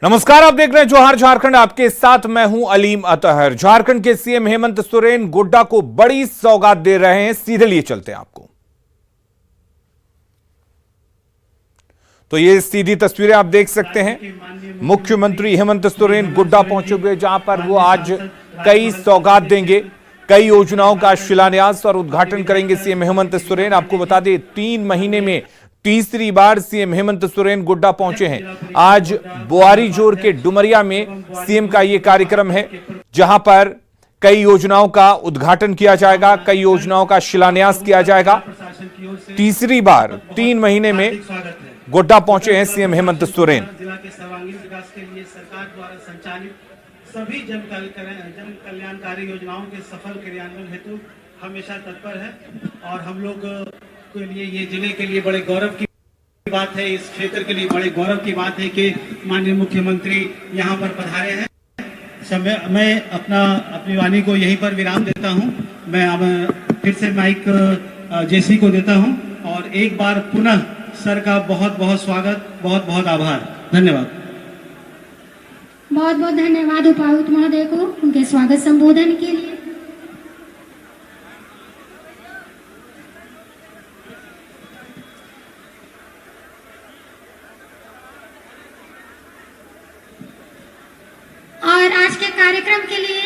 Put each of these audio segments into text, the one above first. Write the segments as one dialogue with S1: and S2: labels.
S1: नमस्कार, आप देख रहे हैं जोहार झारखंड। आपके साथ मैं हूं अलीम अतहर। झारखंड के सीएम हेमंत सोरेन गोड्डा को बड़ी सौगात दे रहे हैं। सीधे लिए चलते हैं आपको। तो ये सीधी तस्वीरें आप देख सकते हैं। मुख्यमंत्री हेमंत सोरेन गोड्डा पहुंचे हुए, जहां पर वो आज कई सौगात देंगे, कई योजनाओं का शिलान्यास और उद्घाटन करेंगे सीएम हेमंत सोरेन। आपको बता दें, 3 महीने में तीसरी बार सीएम हेमंत सोरेन गोड्डा पहुंचे हैं। आज बोआरीजोर के डुमरिया में सीएम का यह कार्यक्रम है, जहां पर कई योजनाओं का उद्घाटन किया जाएगा, कई योजनाओं का शिलान्यास किया जाएगा। तीसरी बार 3 महीने में गोड्डा पहुंचे हैं सीएम हेमंत सोरेन।
S2: जिला के सर्वांगीण विकास के लिए सरकार द्वारा संचालित सभी जन कल्याणकारी योजनाओं के सफल क्रियान्वयन हेतु हमेशा तत्पर है। और हम लोग के लिए ये जिले के लिए बड़े गौरव की बात है, इस क्षेत्र के लिए बड़े गौरव की बात है कि माननीय मुख्यमंत्री यहाँ पर पधारे हैं। मैं अपनी वाणी को यहीं पर विराम देता हूँ। मैं अब फिर से माइक जेसी को देता हूँ और एक बार पुनः सर का बहुत बहुत स्वागत, बहुत बहुत आभार, धन्यवाद।
S3: बहुत बहुत धन्यवाद उपायुक्त महोदय को उनके स्वागत संबोधन के लिए। और आज के कार्यक्रम के लिए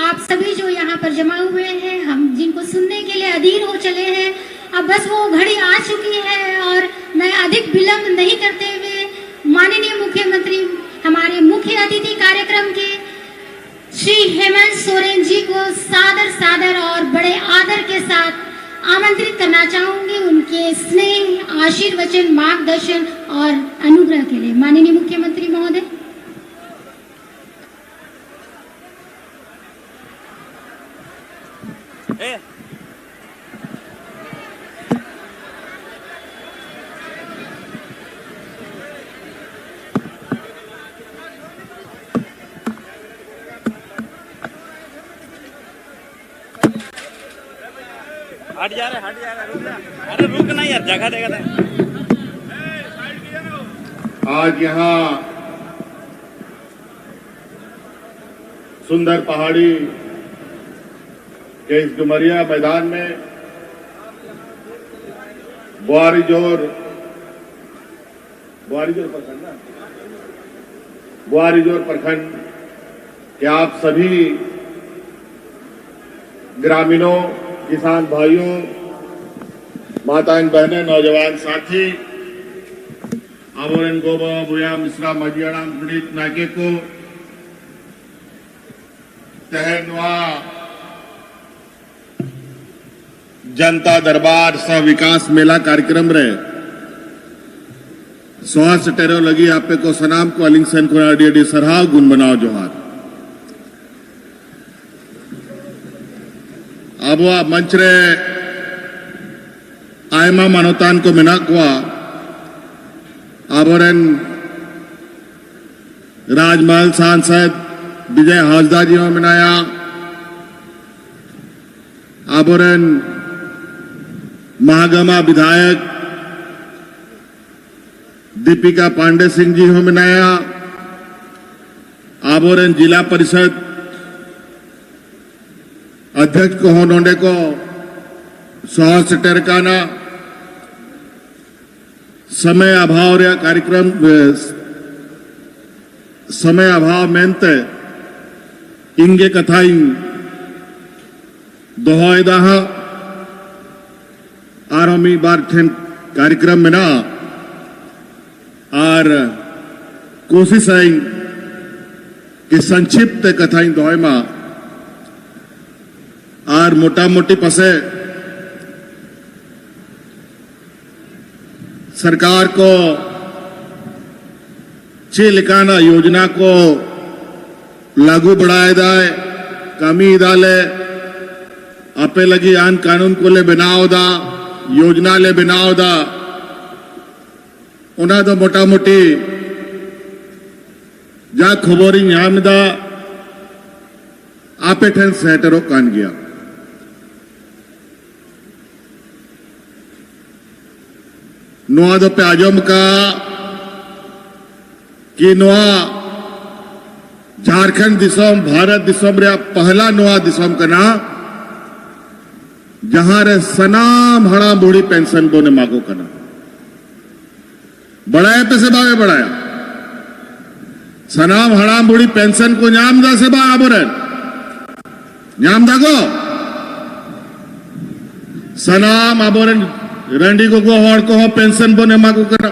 S3: आप सभी जो यहाँ पर जमा हुए हैं, हम जिनको सुनने के लिए अधीर हो चले हैं, अब बस वो घड़ी आ चुकी है और मैं अधिक विलंब नहीं करते हुए माननीय मुख्यमंत्री, हमारे मुख्य अतिथि कार्यक्रम के श्री हेमंत सोरेन जी को सादर और बड़े आदर के साथ आमंत्रित करना चाहूंगी उनके स्नेह, आशीर्वचन, मार्गदर्शन और अनुग्रह के लिए। माननीय मुख्यमंत्री महोदय।
S4: हट जा रहा रुक जा। अरे रुक ना यार, जगह देगा ना।
S5: आज यहाँ सुंदर पहाड़ी के इस डुमरिया मैदान में बोआरीजोर प्रखंड के आप सभी ग्रामीणों, किसान भाइयों, माताएं, बहनें, नौजवान साथी, आवरण गोबा बुया मिश्रा मजियाणाम पीड़ित नाके को तहनवा जनता दरबार सह विकास मेला कार्यक्रम रे स्वास्थ्य टेरो लगी आपे को सनाम को अलिंगसन को अडी सरहाव गुण बनाओ जोहार। अब मंच रे आयमा मानवतान को मिना कुआ आबोरन राजमहल सांसद विजय हाजदा जी में मिनाया, आबोरन महागमा विधायक दीपिका पांडे सिंह जी हो मिनाया, आबोरन जिला परिषद अध्यक्ष को होने को स्वास्थ्य टेरकाना समय अभाव रे कार्यक्रम समय अभाव मेनते इंगे कथाई दोहदा आरमी बार ठेन कार्यक्रम में ना और कोशिश आई कि संक्षिप्त कथाई दोहमा और मोटा मोटी पसे सरकार को चिलकाना योजना को लागू बढ़ाए दाए, कमी डाले, आपे लगी आन कानून को ले बनाओ दा, योजना ले बनाओ दा, उन्हें तो मोटा मोटी जा खबरी नाम दा आपे ठन सेटरो कान गया। नुआ दो पे आजम का कि नुआ झारखंड दिसोम भारत दिसोम रे पहला नोआ दिसोम कना जहां रे सनाम हड़ा बूढ़ी पेंशन बोने मांगो कना बढ़ाया पैसे बावे बढ़ाया सनाम हड़ा बूढ़ी पेंशन को न्यामदा से बा आबोरन न्यामदा को सनाम आबोरन रंडी को हड़ को हो पेंशन बोने मांगो कना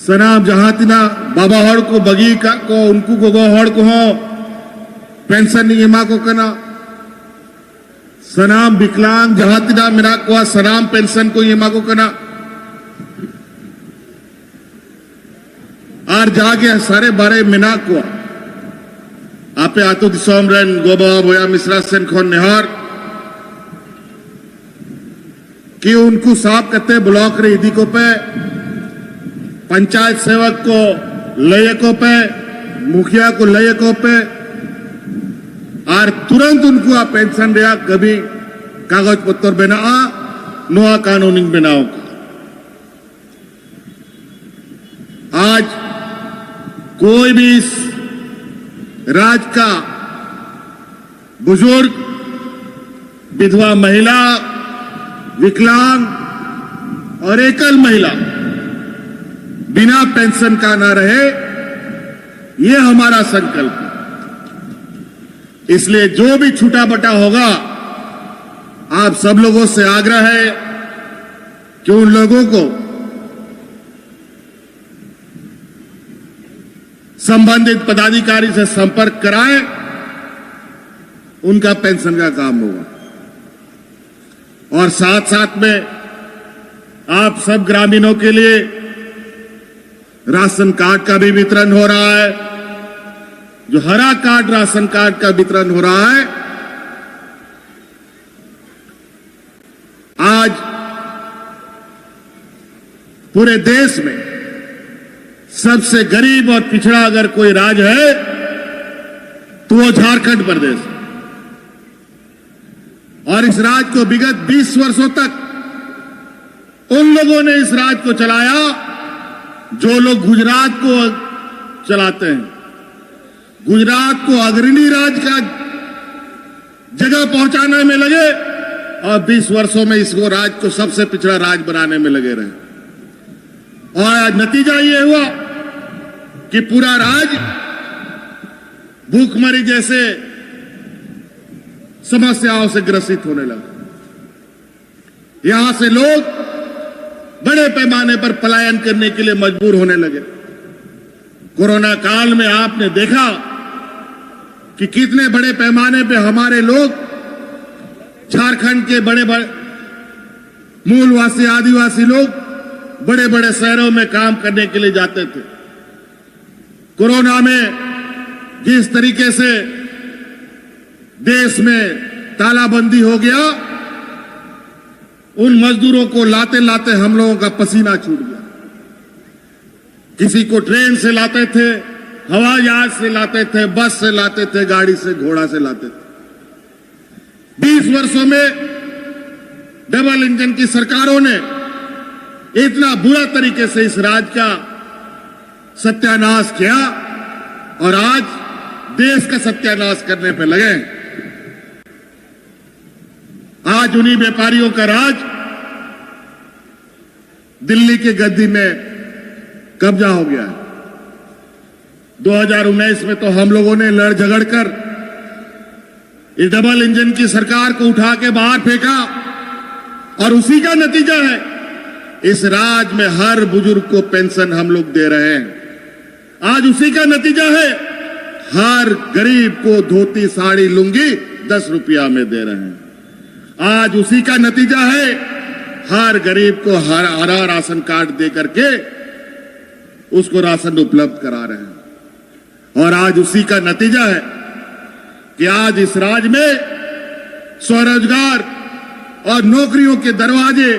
S5: सनाम जहां तिना बाबा हड़ को बगी का को उनको को हड़ को हो पेंशन नहीं मांगो कना सनाम विकलांग जहां तिना मेरा को सनाम पेंशन को ये मांगो कना और जागे सारे बारे मिना को आपे आतो दिसोम रन गोबा बोया मिश्रा सेन खोन नेहर कि उनको साफ करते ब्लॉक रे इदी को पे पंचायत सेवक को लयकों पे मुखिया को लयकों पे और तुरंत उनको आप पेंशन दिया कभी कागज पत्र बना नोआ कानूनी बनाओ आज कोई भी इस राज का बुजुर्ग विधवा महिला विकलांग और एकल महिला बिना पेंशन का ना रहे ये हमारा संकल्प है। इसलिए जो भी छूटा बटा होगा आप सब लोगों से आग्रह है कि उन लोगों को संबंधित पदाधिकारी से संपर्क कराएं उनका पेंशन का काम होगा और साथ साथ में आप सब ग्रामीणों के लिए राशन कार्ड का भी वितरण हो रहा है जो हरा कार्ड राशन कार्ड का वितरण हो रहा है आज पूरे देश में सबसे गरीब और पिछड़ा अगर कोई राज्य है तो वो झारखंड प्रदेश है और इस राज्य को विगत 20 वर्षों तक उन लोगों ने इस राज्य को चलाया जो लोग गुजरात को चलाते हैं गुजरात को अग्रणी राज्य का जगह पहुंचाने में लगे और 20 वर्षों में इसको राज्य को सबसे पिछड़ा राज्य बनाने में लगे रहे और आज नतीजा ये हुआ कि पूरा राज्य भूखमरी जैसे समस्याओं से ग्रसित होने लगा यहां से लोग बड़े पैमाने पर पलायन करने के लिए मजबूर होने लगे कोरोना काल में आपने देखा कि कितने बड़े पैमाने पे हमारे लोग झारखंड के बड़े बड़े मूलवासी आदिवासी लोग बड़े बड़े शहरों में काम करने के लिए जाते थे कोरोना में जिस तरीके से देश में तालाबंदी हो गया उन मजदूरों को लाते लाते हम लोगों का पसीना छूट गया किसी को ट्रेन से लाते थे हवाई जहाज से लाते थे बस से लाते थे गाड़ी से घोड़ा से लाते थे 20 वर्षों में डबल इंजन की सरकारों ने इतना बुरा तरीके से इस राज्य का सत्यानाश किया और आज देश का सत्यानाश करने पे लगे आज उन्हीं व्यापारियों का राज दिल्ली की गद्दी में कब्जा हो गया है 2019 में तो हम लोगों ने लड़ झगड़ कर इस डबल इंजन की सरकार को उठा के बाहर फेंका और उसी का नतीजा है इस राज्य में हर बुजुर्ग को पेंशन हम लोग दे रहे हैं आज उसी का नतीजा है हर गरीब को धोती साड़ी लुंगी 10 रुपया में दे रहे हैं आज उसी का नतीजा है हर गरीब को हरा राशन कार्ड दे करके उसको राशन उपलब्ध करा रहे हैं और आज उसी का नतीजा है कि आज इस राज्य में स्वरोजगार और नौकरियों के दरवाजे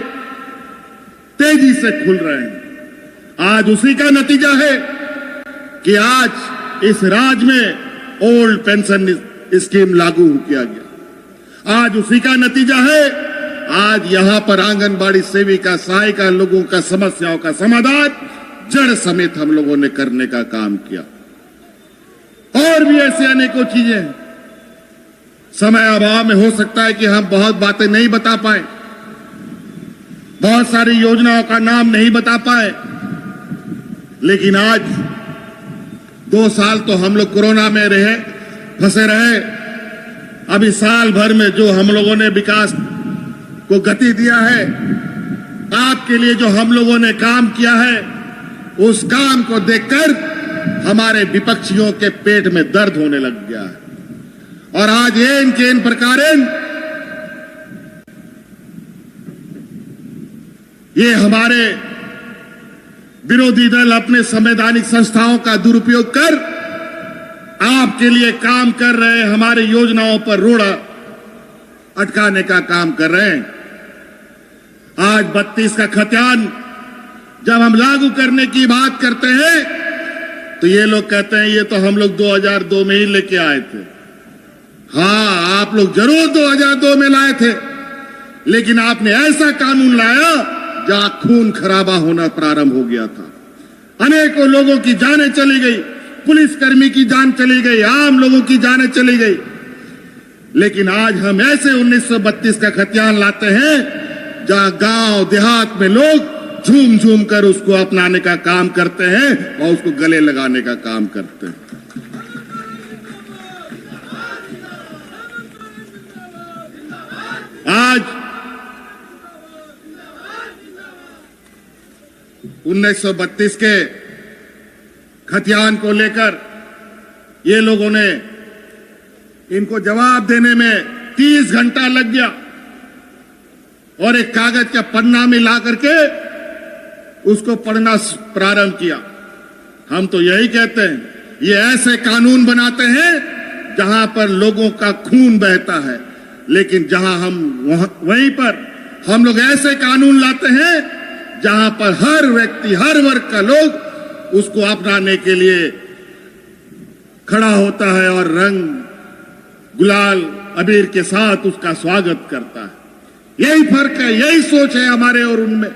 S5: तेजी से खुल रहे हैं आज उसी का नतीजा है कि आज इस राज्य में ओल्ड पेंशन स्कीम लागू किया गया आज उसी का नतीजा है आज यहां पर आंगनबाड़ी सेविका सहायिका लोगों का समस्याओं का समाधान जड़ समेत हम लोगों ने करने का काम किया और भी ऐसे अनेकों चीजें हैं। समय अभाव में हो सकता है कि हम बहुत बातें नहीं बता पाए, बहुत सारी योजनाओं का नाम नहीं बता पाए, लेकिन आज 2 साल तो हम लोग कोरोना में फंसे रहे। अभी साल भर में जो हम लोगों ने विकास को गति दिया है, आपके लिए जो हम लोगों ने काम किया है, उस काम को देखकर हमारे विपक्षियों के पेट में दर्द होने लग गया है। और आज एन केन प्रकारेण ये हमारे विरोधी दल अपने संवैधानिक संस्थाओं का दुरुपयोग कर आपके लिए काम कर रहे, हमारी योजनाओं पर रोड़ा अटकाने का काम कर रहे हैं। आज 32 का खतियान जब हम लागू करने की बात करते हैं तो ये लोग कहते हैं ये तो हम लोग 2002 में ही लेके आए थे। हाँ, आप लोग जरूर 2002 में लाए थे, लेकिन आपने ऐसा कानून लाया जहां खून खराबा होना प्रारंभ हो गया था। अनेकों लोगों की जानें चली गई, पुलिसकर्मी की जान चली गई, आम लोगों की जानें चली गई। लेकिन आज हम ऐसे 1932 का खतियान लाते हैं जहां गांव देहात में लोग झूम झूम कर उसको अपनाने का काम करते हैं और उसको गले लगाने का काम करते हैं। आज 1932 के खतियान को लेकर ये लोगों ने इनको जवाब देने में 30 घंटा लग गया और एक कागज का पन्ना में ला करके उसको पढ़ना प्रारंभ किया। हम तो यही कहते हैं, ये ऐसे कानून बनाते हैं जहां पर लोगों का खून बहता है, लेकिन जहां वहीं पर हम लोग ऐसे कानून लाते हैं जहां पर हर व्यक्ति, हर वर्ग का लोग उसको अपनाने के लिए खड़ा होता है और रंग गुलाल अबीर के साथ उसका स्वागत करता है। यही फर्क है, यही सोच है हमारे और उनमें।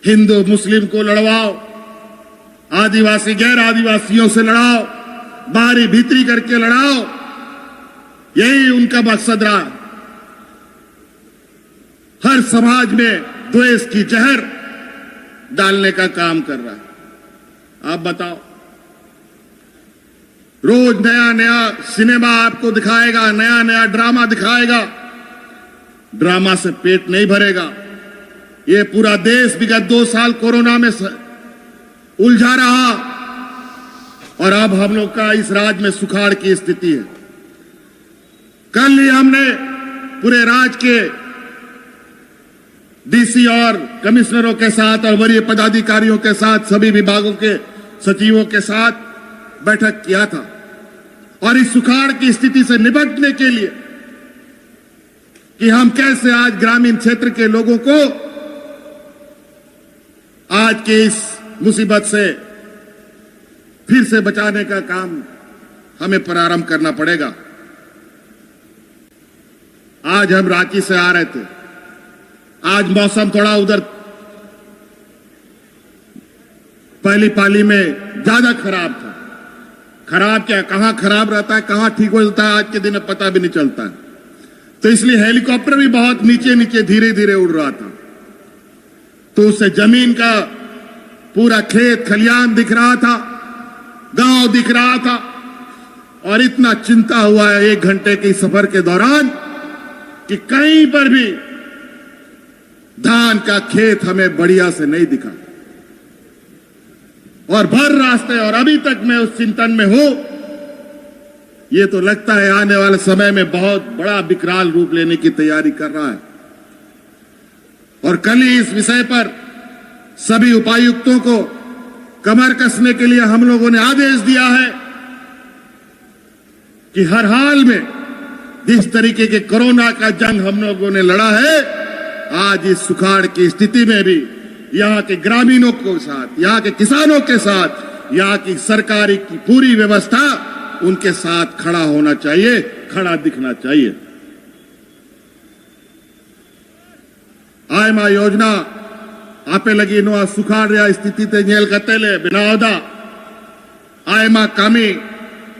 S5: हिंदू मुस्लिम को लड़वाओ, आदिवासी गैर आदिवासियों से लड़ाओ, बाहरी भीतरी करके लड़ाओ, यही उनका मकसद रहा। हर समाज में द्वेष की जहर डालने का काम कर रहा है। आप बताओ, रोज नया नया सिनेमा आपको दिखाएगा, नया नया ड्रामा दिखाएगा। ड्रामा से पेट नहीं भरेगा। ये पूरा देश विगत 2 साल कोरोना में उलझा रहा और अब हम लोग का इस राज्य में सुखाड़ की स्थिति है। कल ही हमने पूरे राज्य के डीसी और कमिश्नरों के साथ और वरीय पदाधिकारियों के साथ, सभी विभागों के सचिवों के साथ बैठक किया था और इस सुखाड़ की स्थिति से निपटने के लिए कि हम कैसे आज ग्रामीण क्षेत्र के लोगों को आज के इस मुसीबत से फिर से बचाने का काम हमें प्रारंभ करना पड़ेगा। आज हम रांची से आ रहे थे। आज मौसम थोड़ा उधर पहली पाली में ज्यादा खराब था। खराब क्या, कहां खराब रहता है, कहां ठीक हो जाता है, आज के दिन में पता भी नहीं चलता है। तो इसलिए हेलीकॉप्टर भी बहुत नीचे नीचे धीरे धीरे उड़ रहा था, तो उससे जमीन का पूरा खेत खलियान दिख रहा था, गांव दिख रहा था। और इतना चिंता हुआ है 1 घंटे के सफर के दौरान कि कहीं पर भी धान का खेत हमें बढ़िया से नहीं दिखा और भर रास्ते, और अभी तक मैं उस चिंतन में हूं। ये तो लगता है आने वाले समय में बहुत बड़ा विकराल रूप लेने की तैयारी कर रहा है। और कल ही इस विषय पर सभी उपायुक्तों को कमर कसने के लिए हम लोगों ने आदेश दिया है कि हर हाल में जिस तरीके के कोरोना का जंग हम लोगों ने लड़ा है, आज इस सुखाड़ की स्थिति में भी यहां के ग्रामीणों के साथ, यहां के किसानों के साथ, यहां की सरकारी की पूरी व्यवस्था उनके साथ खड़ा होना चाहिए, खड़ा दिखना चाहिए। आयमा योजना आपे लगी नो सुखाड़ रहा स्थिति ते झेल कतेले बनावदा आयमा कामी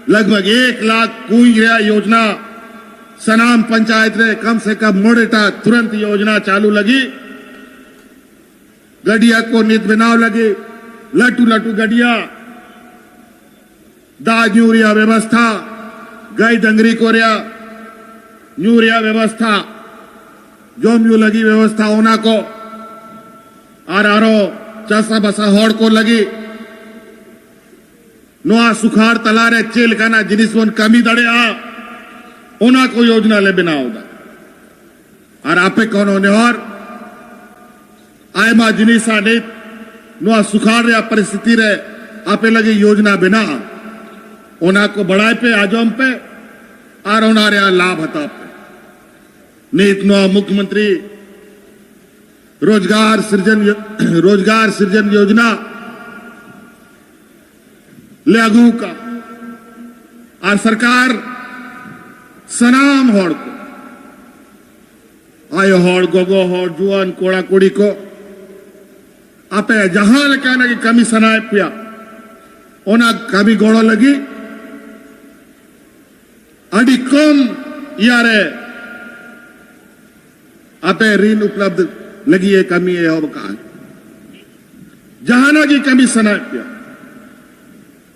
S5: लगभग 1 लाख कुई रहा योजना सनाम पंचायत रे कम से कम मोड़ेटा तुरंत योजना चालू लगी। गडिया को नित बनाव लगे, लटू लटू गडिया, दाज यूरिया व्यवस्था, गाय डंगरी को रिया यूरिया व्यवस्था, जोम्यू लगी व्यवस्था होना को आरो चसा बसा होड़ को लगी, नोआ सुखाड़ तलारे चेल काना जिनिस वन कमी दड़े आ ओना को योजना ले बिना होगा। और आपे कौन होने और आयमा जिनिसा ने नोआ सुखाड़ रहा परिस्थिति रे आपे लगी योजना बिना ओना को बढ़ाए पे आजम पे और ओना रे लाभ हता पे नीत नोआ मुख्यमंत्री रोजगार सृजन योजना लागू का और सरकार सनाम होड़ को आयो होड़ गोगो होड़ जुआन कोड़ा कोड़ी को आपे जहां कहना की कमी सनाए पिया ओना कमी गोड़ो लगी अड़ी कम यारे आपे ऋण उपलब्ध लगी है कमी है हो कहा जहां की कमी सनाए पिया।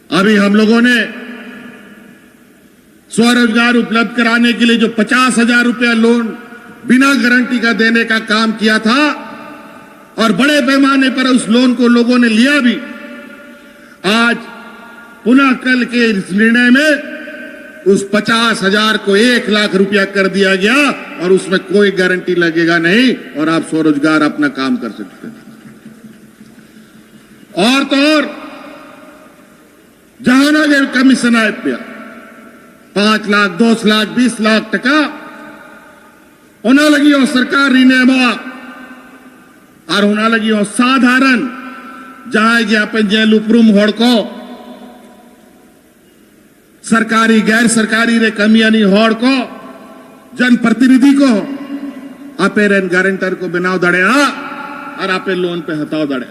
S5: अभी हम लोगों ने स्वरोजगार उपलब्ध कराने के लिए जो 50,000 रुपया लोन बिना गारंटी का देने का काम किया था और बड़े पैमाने पर उस लोन को लोगों ने लिया भी, आज पुनः कल के इस निर्णय में उस 50,000 को 1 लाख रुपया कर दिया गया और उसमें कोई गारंटी लगेगा नहीं और आप स्वरोजगार अपना काम कर सकते हैं। और तो और जहां ना गए कमीशन आए पे 5 लाख 10 लाख 20 लाख टका होना लगी और सरकार रिनेमा और होना लगी और साधारण जहां गया अपन जेल उपरूम होड़ को सरकारी गैर सरकारी रे कमियानी होड़ को जनप्रतिनिधि को आपे रेन गारंटर को बनाव दड़े और आपे लोन पे हटाव दड़े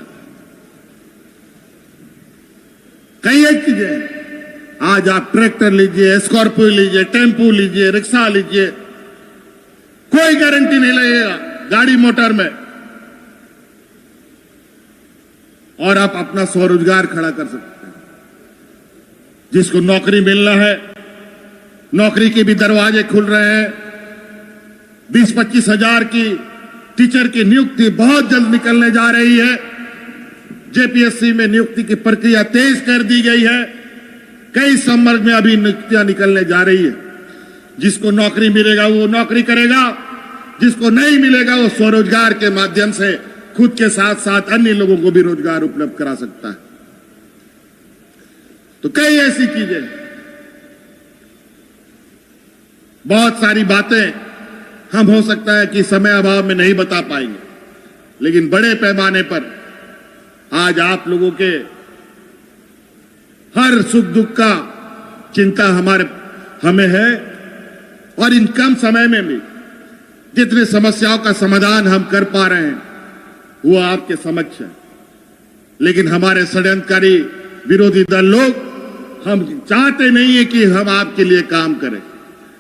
S5: कई एक चीजें। आज आप ट्रैक्टर लीजिए, स्कॉर्पियो लीजिए, टेम्पो लीजिए, रिक्शा लीजिए, कोई गारंटी नहीं लगेगा गाड़ी मोटर में और आप अपना स्वरोजगार खड़ा कर सकते हैं। जिसको नौकरी मिलना है नौकरी के भी दरवाजे खुल रहे हैं। 20-25 हजार की टीचर की नियुक्ति बहुत जल्द निकलने जा रही है। जेपीएससी में नियुक्ति की प्रक्रिया तेज कर दी गई है। कई संवर्ग में अभी नियुक्तियां निकलने जा रही है। जिसको नौकरी मिलेगा वो नौकरी करेगा, जिसको नहीं मिलेगा वो स्वरोजगार के माध्यम से खुद के साथ साथ अन्य लोगों को भी रोजगार उपलब्ध करा सकता है। तो कई ऐसी चीजें, बहुत सारी बातें हम हो सकता है कि समय अभाव में नहीं बता पाएंगे, लेकिन बड़े पैमाने पर आज आप लोगों के हर सुख दुख का चिंता हमें है और इन कम समय में भी जितने समस्याओं का समाधान हम कर पा रहे हैं वो आपके समक्ष है। लेकिन हमारे षड्यंत्रकारी विरोधी दल लोग हम चाहते नहीं है कि हम आपके लिए काम करें।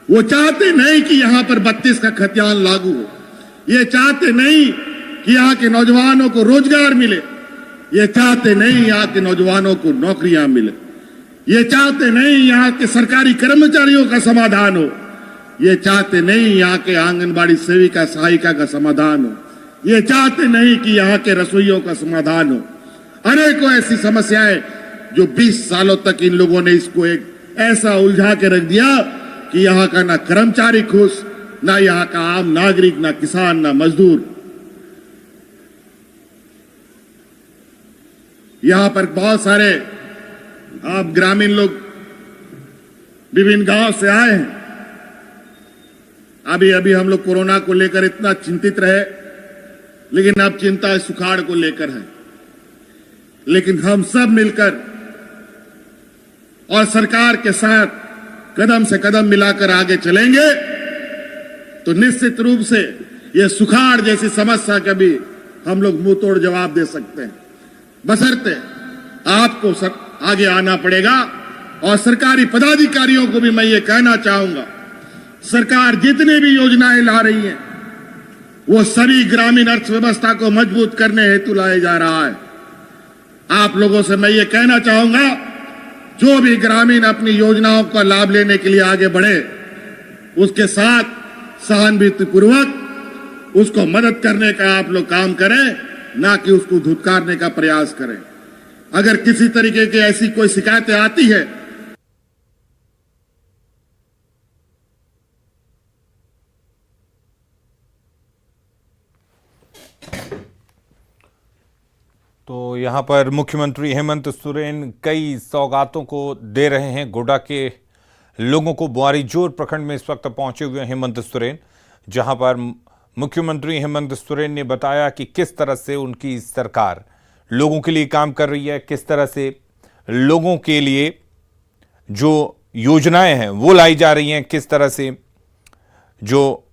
S5: वो चाहते नहीं कि यहां पर 32 का खतियान लागू हो। ये चाहते नहीं कि यहां के नौजवानों को रोजगार मिले। ये चाहते नहीं यहां के नौजवानों को नौकरियां मिले। ये चाहते नहीं यहां के सरकारी कर्मचारियों का समाधान हो। ये चाहते नहीं यहां के आंगनबाड़ी सेविका सहायिका का समाधान हो। ये चाहते नहीं कि यहां के रसोइयों का समाधान हो। अनेकों ऐसी समस्याएं जो 20 सालों तक इन लोगों ने इसको एक ऐसा उलझा के रख दिया कि यहां का ना कर्मचारी खुश, ना यहां का आम नागरिक, ना किसान, ना मजदूर। यहां पर बहुत सारे आप ग्रामीण लोग विभिन्न गांव से आए हैं। अभी अभी हम लोग कोरोना को लेकर इतना चिंतित रहे, लेकिन अब चिंता सुखाड़ को लेकर है। लेकिन हम सब मिलकर और सरकार के साथ कदम से कदम मिलाकर आगे चलेंगे तो निश्चित रूप से यह सुखाड़ जैसी समस्या का भी हम लोग मुंह तोड़ जवाब दे सकते हैं। बशर्ते आपको आगे आना पड़ेगा और सरकारी पदाधिकारियों को भी मैं ये कहना चाहूंगा, सरकार जितने भी योजनाएं ला रही है वो सभी ग्रामीण अर्थव्यवस्था को मजबूत करने हेतु लाया जा रहा है। आप लोगों से मैं ये कहना चाहूंगा, जो भी ग्रामीण अपनी योजनाओं का लाभ लेने के लिए आगे बढ़े, उसके साथ सहानुभूतिपूर्वक उसको मदद करने का आप लोग काम करें, ना कि उसको धुतकारने का प्रयास करें। अगर किसी तरीके की ऐसी कोई शिकायतें आती है,
S1: तो यहां पर मुख्यमंत्री हेमंत सोरेन कई सौगातों को दे रहे हैं गोड्डा के लोगों को। बुआरीजोर प्रखंड में इस वक्त पहुंचे हुए हेमंत सोरेन, जहां पर मुख्यमंत्री हेमंत सोरेन ने बताया कि किस तरह से उनकी सरकार लोगों के लिए काम कर रही है, किस तरह से लोगों के लिए जो योजनाएं हैं वो लाई जा रही हैं, किस तरह से जो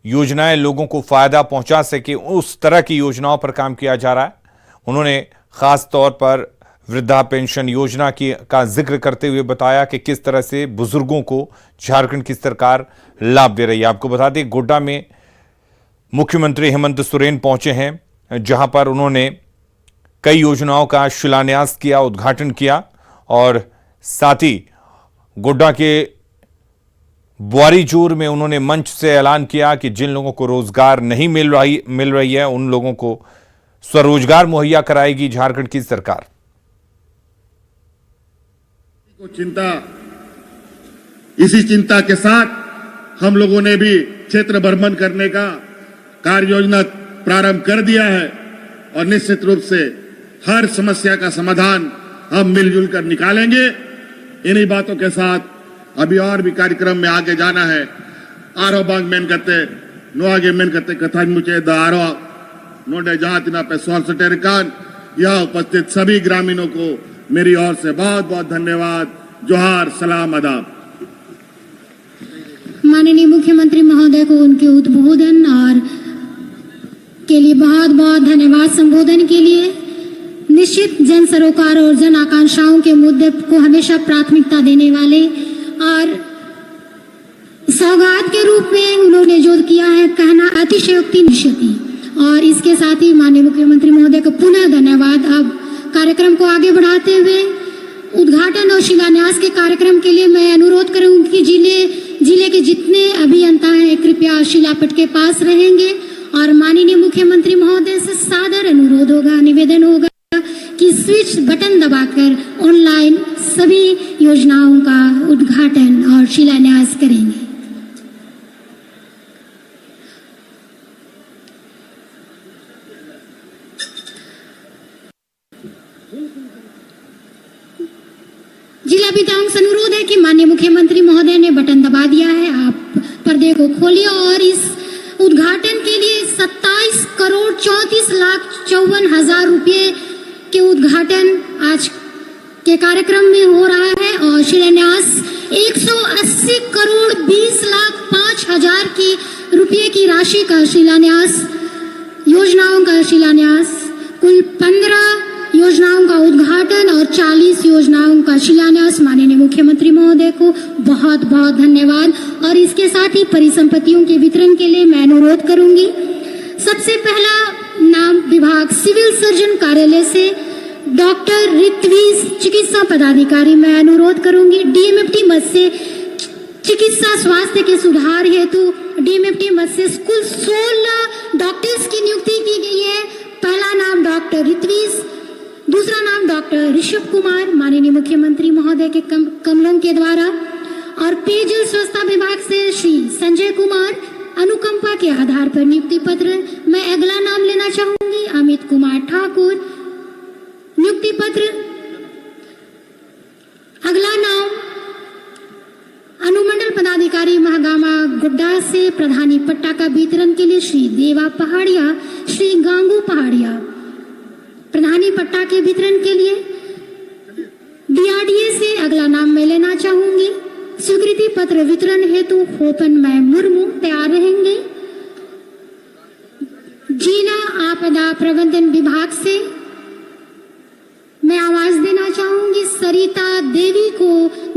S1: योजनाएं लोगों को फायदा पहुंचा सके उस तरह की योजनाओं पर काम किया जा रहा है। उन्होंने खास तौर पर वृद्धा पेंशन योजना का जिक्र करते हुए बताया कि किस तरह से बुजुर्गों को झारखंड की सरकार लाभ दे रही है। आपको बता दें, गोड्डा में मुख्यमंत्री हेमंत सोरेन पहुंचे हैं, जहां पर उन्होंने कई योजनाओं का शिलान्यास किया, उद्घाटन किया और साथ ही गोड्डा के बुआरीजोर में उन्होंने मंच से ऐलान किया कि जिन लोगों को रोजगार नहीं मिल रही है उन लोगों को स्वरोजगार मुहैया कराएगी झारखंड की सरकार।
S5: इसी चिंता के साथ हम लोगों ने भी क्षेत्र भ्रमण करने का कार्य योजना प्रारंभ कर दिया है और निश्चित रूप से हर समस्या का समाधान हम मिलजुल कर निकालेंगे। इन्हीं बातों के साथ अभी और भी कार्यक्रम में आगे जाना है। आरो बाग मेन करते नो आगे मेन करते कथा मुझे दारो नोडे जातिना पे स्वाल सटेरकान। यह उपस्थित सभी ग्रामीणों को मेरी ओर से बहुत बहुत धन्यवाद। जोहार, सलाम, आदाब।
S3: माननीय मुख्यमंत्री महोदय को उनके उद्बोधन और के लिए बहुत बहुत धन्यवाद। संबोधन के लिए निश्चित जन सरोकार और जन आकांक्षाओं के मुद्दे को हमेशा प्राथमिकता देने वाले और सौगात के रूप में उन्होंने जो किया है कहना अतिशयोक्ति निश्चित। और इसके साथ ही माननीय मुख्यमंत्री महोदय को पुनः धन्यवाद। अब कार्यक्रम को आगे बढ़ाते हुए उद्घाटन और शिलान्यास के कार्यक्रम के लिए मैं अनुरोध करूंगी कि जिले के जितने अभियंता हैं कृपया शिलापट के पास रहेंगे और माननीय मुख्यमंत्री महोदय से सादर अनुरोध होगा, निवेदन होगा कि स्विच बटन दबाकर ऑनलाइन सभी योजनाओं का उद्घाटन और शिलान्यास करेंगे। जिला विधायक से अनुरोध है कि माननीय मुख्यमंत्री महोदय ने बटन दबा दिया है, आप पर्दे को खोलिए और इस उद्घाटन के लिए 27,34,54,000 रुपये के उद्घाटन आज के कार्यक्रम में हो रहा है और शिलान्यास 180,20,05,000 की रुपये की राशि का शिलान्यास, योजनाओं का शिलान्यास, कुल 15 योजनाओं का उद्घाटन और 40 योजनाओं का शिलान्यास। माननीय मुख्यमंत्री महोदय को बहुत बहुत धन्यवाद। और इसके साथ ही परिसंपत्तियों के वितरण के लिए मैं अनुरोध करूंगी। सबसे पहला नाम विभाग सिविल सर्जन कार्यालय से डॉक्टर ऋत्विज चिकित्सा पदाधिकारी मैं अनुरोध करूंगी। डीएमएफटी मद से चिकित्सा स्वास्थ्य के सुधार हेतु डीएमएफटी मद से कुल 16 डॉक्टर्स की नियुक्ति की गई है। पहला नाम डॉक्टर ऋत्विज, दूसरा नाम डॉक्टर ऋषभ कुमार माननीय मुख्यमंत्री महोदय के कमलों के द्वारा, और पेयजल स्वच्छता विभाग से श्री संजय कुमार अनुकंपा के आधार पर नियुक्ति पत्र। मैं अगला नाम लेना चाहूंगी अमित कुमार ठाकुर, नियुक्ति पत्र। अगला नाम अनुमंडल पदाधिकारी महागामा गुड्डा से प्रधानी पट्टा का वितरण के लिए श्री देवा पहाड़िया, श्री गांगू पहाड़िया प्रधानी पट्टा के वितरण के लिए। डीआरडीए से अगला नाम मैं लेना चाहूंगी। स्वीकृति पत्र वितरण हेतु होपन मैं मुर्मू तैयार रहेंगे। जिला आपदा प्रबंधन विभाग से मैं आवाज देना चाहूंगी सरिता देवी को,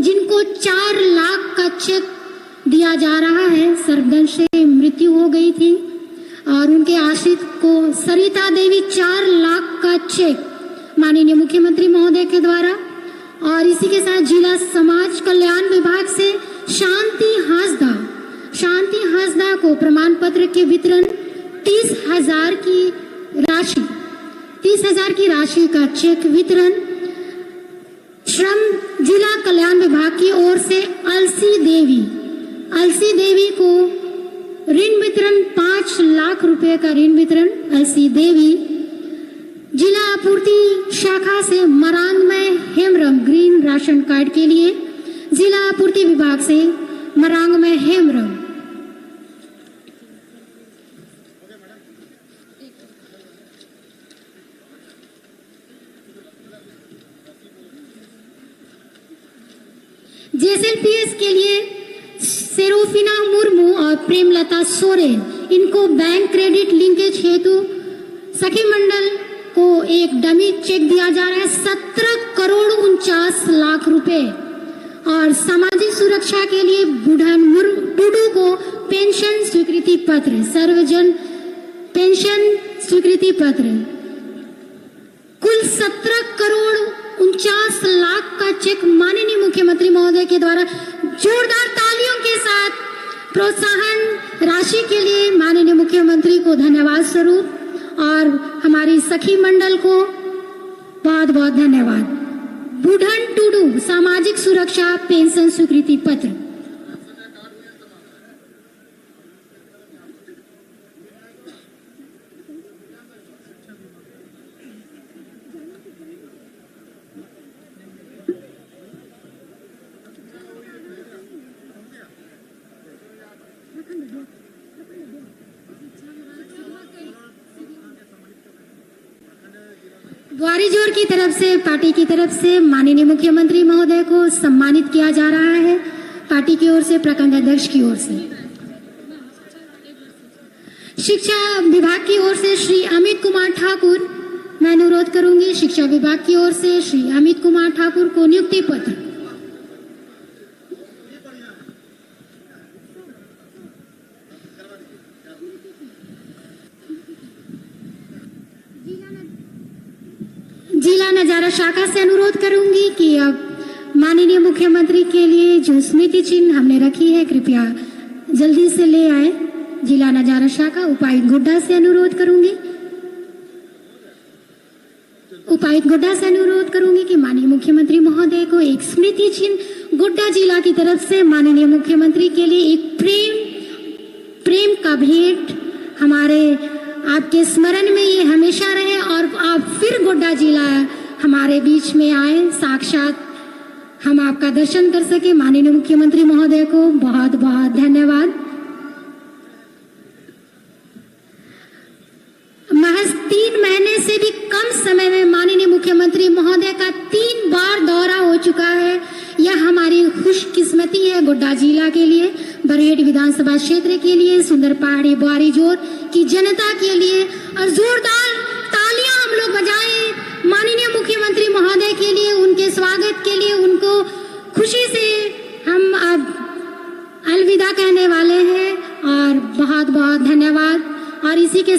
S3: जिनको 4 लाख का चेक दिया जा रहा है, सर्पदंश से मृत्यु हो गई थी और उनके आश्रित को सरिता देवी 4 लाख का चेक माननीय मुख्यमंत्री महोदय के द्वारा, और इसी के साथ जिला समाज कल्याण विभाग से शांति हांसदा को प्रमाण पत्र के वितरण 30,000 की राशि का चेक वितरण, श्रम जिला कल्याण विभाग की ओर से अलसी देवी को ऋण वितरण 5 लाख रुपए का ऋण वितरण। अलसी देवी जिला आपूर्ति शाखा से मरांग में हेमरम ग्रीन राशन कार्ड के लिए, जिला आपूर्ति विभाग से मरांग में हेमरम। जेएसएलपीएस के लिए सेरोफिना मुर्मू और प्रेमलता सोरेन, इनको बैंक क्रेडिट लिंकेज हेतु सखी मंडल को एक डमी चेक दिया जा रहा है 17,49,00,000 रुपए। और सामाजिक सुरक्षा के लिए बुढ़न टुडू को पेंशन स्वीकृति पत्र, सर्वजन पेंशन स्वीकृति पत्र, कुल 17,49,00,000 का चेक माननीय मुख्यमंत्री महोदय के द्वारा जोरदार तालियों के साथ प्रोत्साहन राशि के लिए माननीय मुख्यमंत्री को धन्यवाद स्वरूप, और हमारी सखी मंडल को बहुत बहुत धन्यवाद। बुढ़न टुडू सामाजिक सुरक्षा पेंशन स्वीकृति पत्र। ग्वारीजोर की तरफ से, पार्टी की तरफ से माननीय मुख्यमंत्री महोदय को सम्मानित किया जा रहा है, पार्टी की ओर से, प्रखंड अध्यक्ष की ओर से। शिक्षा विभाग की ओर से श्री अमित कुमार ठाकुर, मैं अनुरोध करूंगी शिक्षा विभाग की ओर से श्री अमित कुमार ठाकुर को नियुक्ति पत्र। जिला नजारा शाखा से अनुरोध करूंगी कि अब माननीय मुख्यमंत्री के लिए जो स्मृति चिन्ह हमने रखी है कृपया जल्दी से ले आए। जिला नजारा शाखा उपायुक्त गुड्डा से अनुरोध करूंगी कि माननीय मुख्यमंत्री महोदय को एक स्मृति चिन्ह गुड्डा जिला की तरफ से माननीय मुख्यमंत्री के लिए एक प्रेम का भेंट हमारे आपके स्मरण में ये हमेशा रहे, और आप फिर गोड्डा जिला हमारे बीच में आए, साक्षात हम आपका दर्शन कर सके। माननीय मुख्यमंत्री महोदय को बहुत बहुत धन्यवाद। महज 3 महीने से भी कम समय में माननीय मुख्यमंत्री महोदय का 3 बार दौरा हो चुका है। यह हमारी खुशकिस्मती है गोड्डा जिला के लिए, बरहेट विधानसभा क्षेत्र के लिए, सुंदर पहाड़ी ग्वारीजोर की जनता के लिए, और जोरदार तालियां हम लोग बजाएं माननीय मुख्यमंत्री महोदय के लिए, उनके स्वागत के लिए। उनको खुशी से हम अब अलविदा कहने वाले हैं, और बहुत बहुत धन्यवाद। और इसी के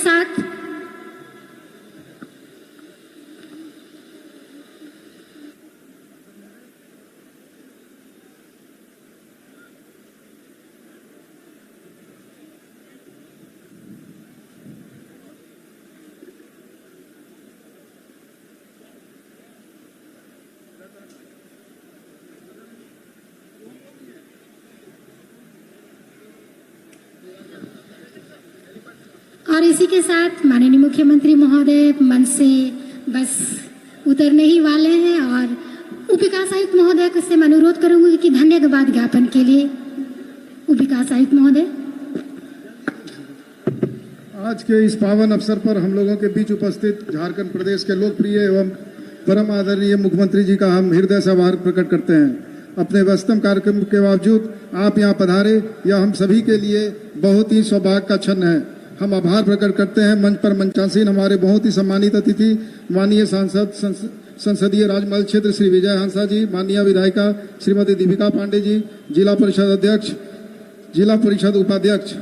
S3: साथ माननीय मुख्यमंत्री महोदय मन से बस उतरने ही वाले हैं, और उप विकास आयुक्त महोदय से मैं अनुरोध करूंगी कि धन्यवाद ज्ञापन के लिए उप विकास आयुक्त महोदय।
S6: आज के इस पावन अवसर पर हम लोगों के बीच उपस्थित झारखंड प्रदेश के लोकप्रिय एवं परम आदरणीय मुख्यमंत्री जी का हम हृदय से आभार प्रकट करते हैं। अपने व्यस्तम कार्यक्रम के बावजूद आप यहाँ पधारे, यह हम सभी के लिए बहुत ही सौभाग्य का क्षण है। हम आभार प्रकट करते हैं मंच पर मंचासीन हमारे बहुत ही सम्मानित अतिथि माननीय सांसद संसदीय राजमहल क्षेत्र श्री विजय हंसा जी, माननीय विधायिका श्रीमती दीपिका पांडे जी, जिला परिषद अध्यक्ष, जिला परिषद उपाध्यक्ष,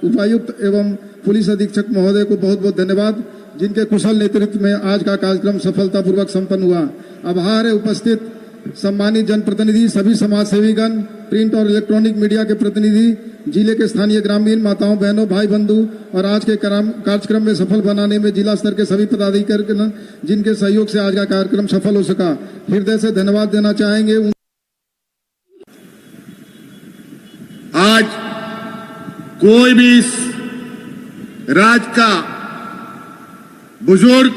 S6: उपायुक्त एवं पुलिस अधीक्षक महोदय को बहुत बहुत धन्यवाद, जिनके कुशल नेतृत्व में आज का कार्यक्रम सफलतापूर्वक संपन्न हुआ। आभार है उपस्थित सम्मानित जनप्रतिनिधि, सभी समाज सेवीगण, प्रिंट और इलेक्ट्रॉनिक मीडिया के प्रतिनिधि, जिले के स्थानीय ग्रामीण माताओं बहनों भाई बंधु और आज के कार्यक्रम में सफल बनाने में जिला स्तर के सभी पदाधिकारी जिनके सहयोग से आज का कार्यक्रम सफल हो सका, हृदय से धन्यवाद देना चाहेंगे।
S5: आज कोई भी इस राज्य का बुजुर्ग,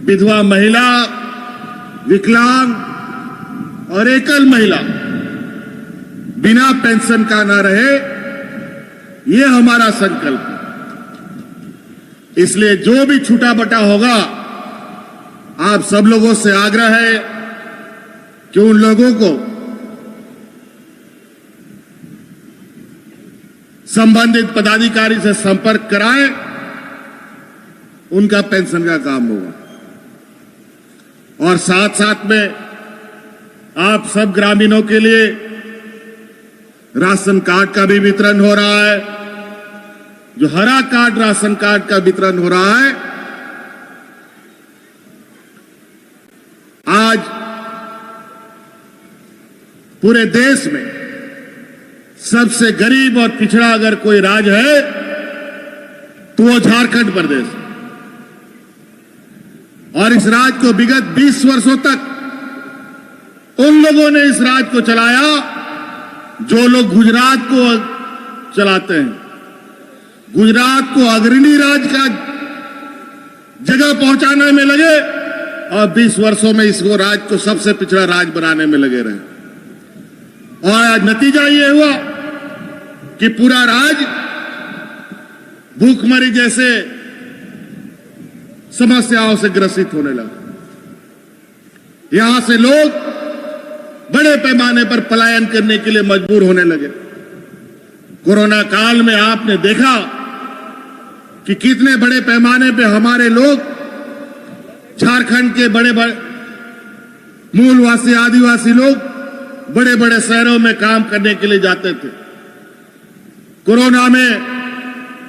S5: विधवा महिला, विकलांग और एकल महिला बिना पेंशन का ना रहे, ये हमारा संकल्प है। इसलिए जो भी छूटा बटा होगा, आप सब लोगों से आग्रह है कि उन लोगों को संबंधित पदाधिकारी से संपर्क कराएं, उनका पेंशन का काम होगा। और साथ साथ में आप सब ग्रामीणों के लिए राशन कार्ड का भी वितरण हो रहा है। जो हरा कार्ड राशन कार्ड का वितरण हो रहा है, आज पूरे देश में सबसे गरीब और पिछड़ा अगर कोई राज्य है तो वो झारखंड प्रदेश है। और इस राज्य को विगत 20 वर्षों तक उन लोगों ने इस राज्य को चलाया जो लोग गुजरात को चलाते हैं। गुजरात को अग्रणी राज्य का जगह पहुंचाने में लगे और 20 वर्षों में इसको राज्य को सबसे पिछड़ा राज्य बनाने में लगे रहे। और आज नतीजा ये हुआ कि पूरा राज्य भूखमरी जैसे समस्याओं से ग्रसित होने लगा। यहां से लोग बड़े पैमाने पर पलायन करने के लिए मजबूर होने लगे। कोरोना काल में आपने देखा कि कितने बड़े पैमाने पे हमारे लोग झारखंड के बड़े बड़े मूलवासी आदिवासी लोग बड़े बड़े शहरों में काम करने के लिए जाते थे। कोरोना में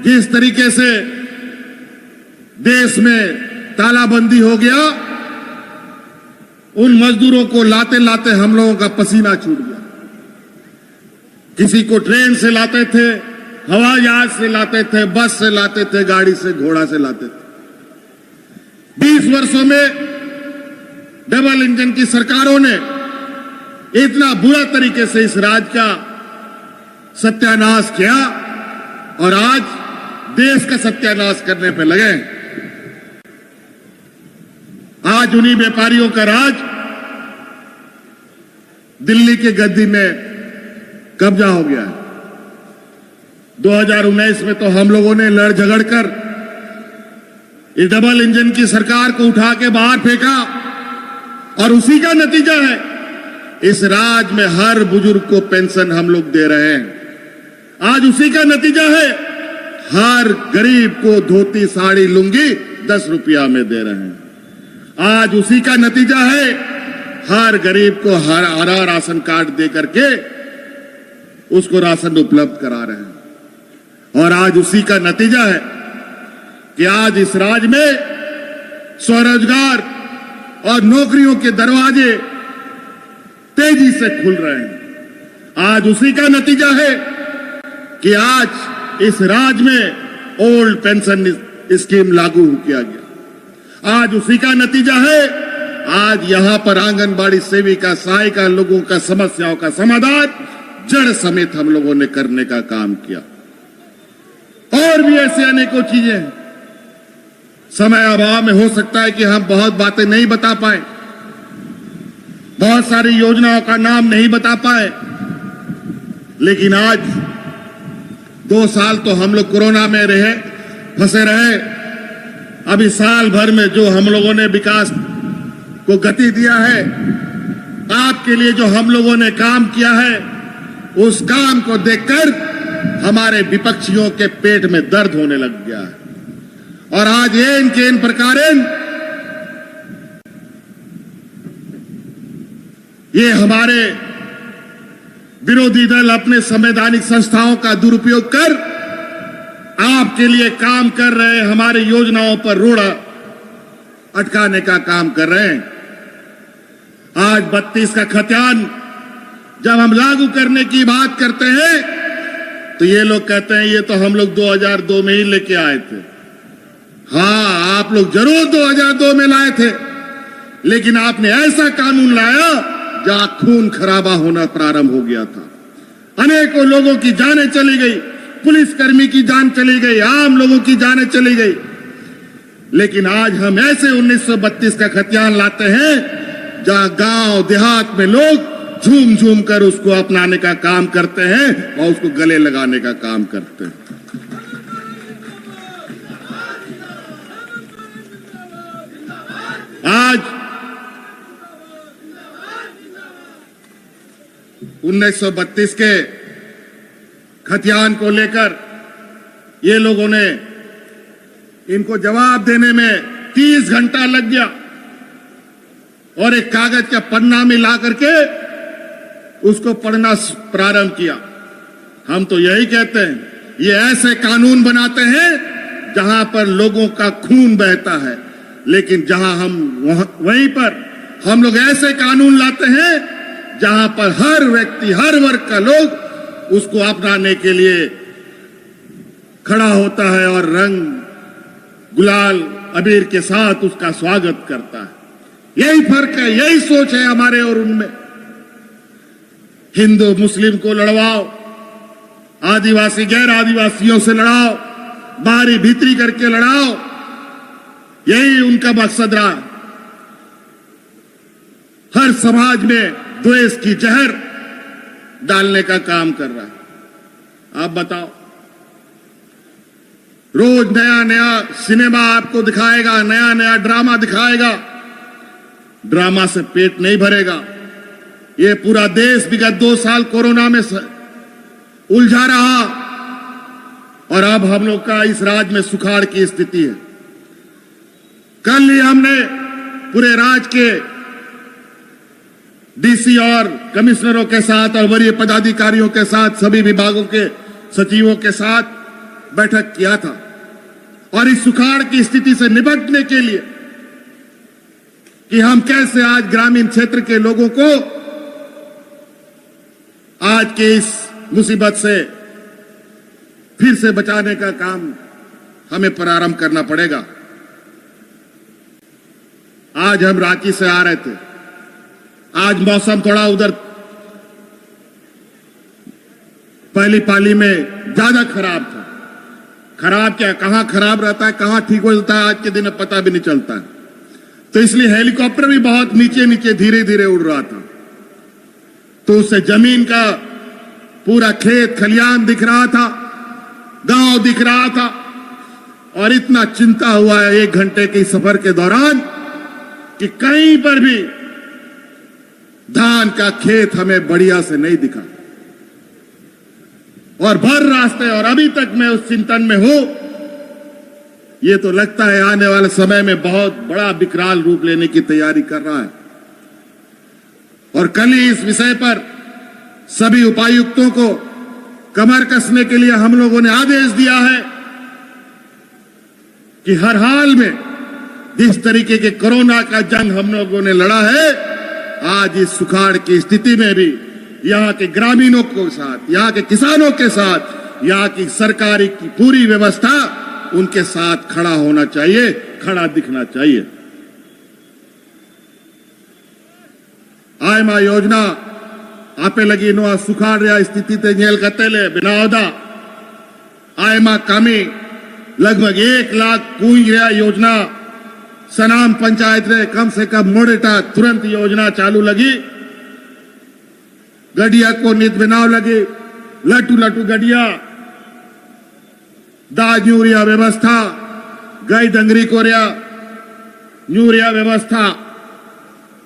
S5: जिस तरीके से देश में तालाबंदी हो गया, उन मजदूरों को लाते लाते हम लोगों का पसीना छूट गया। किसी को ट्रेन से लाते थे, हवाई जहाज से लाते थे, बस से लाते थे, गाड़ी से, घोड़ा से लाते थे। 20 वर्षों में डबल इंजन की सरकारों ने इतना बुरा तरीके से इस राज्य का सत्यानाश किया और आज देश का सत्यानाश करने पे लगे। आज उन्हीं व्यापारियों का राज दिल्ली की गद्दी में कब्जा हो गया है। 2019 में तो हम लोगों ने लड़ झगड़ कर इस डबल इंजन की सरकार को उठा के बाहर फेंका और उसी का नतीजा है इस राज्य में हर बुजुर्ग को पेंशन हम लोग दे रहे हैं। आज उसी का नतीजा है हर गरीब को धोती साड़ी लुंगी 10 रुपया में दे रहे हैं। आज उसी का नतीजा है हर गरीब को हरा राशन कार्ड दे करके उसको राशन उपलब्ध करा रहे हैं। और आज उसी का नतीजा है कि आज इस राज्य में स्वरोजगार और नौकरियों के दरवाजे तेजी से खुल रहे हैं। आज उसी का नतीजा है कि आज इस राज्य में ओल्ड पेंशन स्कीम लागू किया गया। आज उसी का नतीजा है आज यहां पर आंगनबाड़ी सेविका सहायिका लोगों का समस्याओं का समाधान जड़ समेत हम लोगों ने करने का काम किया। और भी ऐसे अनेकों चीजें हैं। समय अभाव में हो सकता है कि हम बहुत बातें नहीं बता पाए, बहुत सारी योजनाओं का नाम नहीं बता पाए, लेकिन आज 2 साल तो हम लोग कोरोना में फंसे रहे। अभी साल भर में जो हम लोगों ने विकास को गति दिया है, आपके लिए जो हम लोगों ने काम किया है, उस काम को देखकर हमारे विपक्षियों के पेट में दर्द होने लग गया है। और आज एन केन प्रकारेण ये हमारे विरोधी दल अपने संवैधानिक संस्थाओं का दुरुपयोग कर आपके लिए काम कर रहे हमारे योजनाओं पर रोड़ा अटकाने का काम कर रहे हैं। आज 32 का खतियान जब हम लागू करने की बात करते हैं तो ये लोग कहते हैं ये तो हम लोग 2002 में ही लेके आए थे। हाँ, आप लोग जरूर 2002 में लाए थे, लेकिन आपने ऐसा कानून लाया जहां खून खराबा होना प्रारंभ हो गया था। अनेकों लोगों की जानें चली गई, पुलिसकर्मी की जान चली गई, आम लोगों की जानें चली गई। लेकिन आज हम ऐसे 1932 का खतियान लाते हैं जहां गांव देहात में लोग झूम झूम कर उसको अपनाने का काम करते हैं और उसको गले लगाने का काम करते हैं। आज 1932 के खतियान को लेकर ये लोगों ने इनको जवाब देने में 30 घंटा लग गया और एक कागज का पन्ना में ला करके उसको पढ़ना प्रारंभ किया। हम तो यही कहते हैं, ये ऐसे कानून बनाते हैं जहां पर लोगों का खून बहता है, लेकिन जहां हम वहीं पर हम लोग ऐसे कानून लाते हैं जहां पर हर व्यक्ति, हर वर्ग का लोग उसको अपनाने के लिए खड़ा होता है और रंग गुलाल अबीर के साथ उसका स्वागत करता है। यही फर्क है, यही सोच है हमारे और उनमें। हिंदू मुस्लिम को लड़वाओ, आदिवासी गैर आदिवासियों से लड़ाओ, बाहरी भीतरी करके लड़ाओ, यही उनका मकसद रहा। हर समाज में द्वेष की जहर डालने का काम कर रहा है। आप बताओ, रोज नया नया सिनेमा आपको दिखाएगा, नया नया ड्रामा दिखाएगा। ड्रामा से पेट नहीं भरेगा। ये पूरा देश विगत 2 साल कोरोना में उलझा रहा और अब हम लोग का इस राज्य में सुखाड़ की स्थिति है। कल ही हमने पूरे राज्य के डीसी और कमिश्नरों के साथ और वरीय पदाधिकारियों के साथ, सभी विभागों के सचिवों के साथ बैठक किया था और इस सुखाड़ की स्थिति से निपटने के लिए कि हम कैसे आज ग्रामीण क्षेत्र के लोगों को आज के इस मुसीबत से फिर से बचाने का काम हमें प्रारंभ करना पड़ेगा। आज हम रांची से आ रहे थे। आज मौसम थोड़ा उधर पहली पाली में ज्यादा खराब था। खराब क्या, कहां खराब रहता है, कहां ठीक हो जाता है, आज के दिन पता भी नहीं चलता है। तो इसलिए हेलीकॉप्टर भी बहुत नीचे नीचे धीरे धीरे उड़ रहा था, तो उससे जमीन का पूरा खेत खलियान दिख रहा था, गांव दिख रहा था। और इतना चिंता हुआ है 1 घंटे के सफर के दौरान कि कहीं पर भी धान का खेत हमें बढ़िया से नहीं दिखा और भर रास्ते, और अभी तक मैं उस चिंतन में हूं। ये तो लगता है आने वाले समय में बहुत बड़ा विकराल रूप लेने की तैयारी कर रहा है। और कल ही इस विषय पर सभी उपायुक्तों को कमर कसने के लिए हम लोगों ने आदेश दिया है कि हर हाल में जिस तरीके के कोरोना का जंग हम लोगों ने लड़ा है, आज इस सुखाड़ की स्थिति में भी यहां के ग्रामीणों के साथ, यहां के किसानों के साथ, यहां की सरकारी की पूरी व्यवस्था उनके साथ खड़ा होना चाहिए, खड़ा दिखना चाहिए। आयमा योजना आपे लगी नो सुखाड़ रहा स्थिति ते झेल कतेले बनावदा आयमा कामी लगभग 1 लाख कूंज रहा योजना सनाम पंचायत रे कम से कम मोडेटा तुरंत योजना चालू लगी। गडिया को नित बनाव लगी, लटू लटू गडिया, दाज यूरिया व्यवस्था, गाय डंगरी को रिया यूरिया व्यवस्था,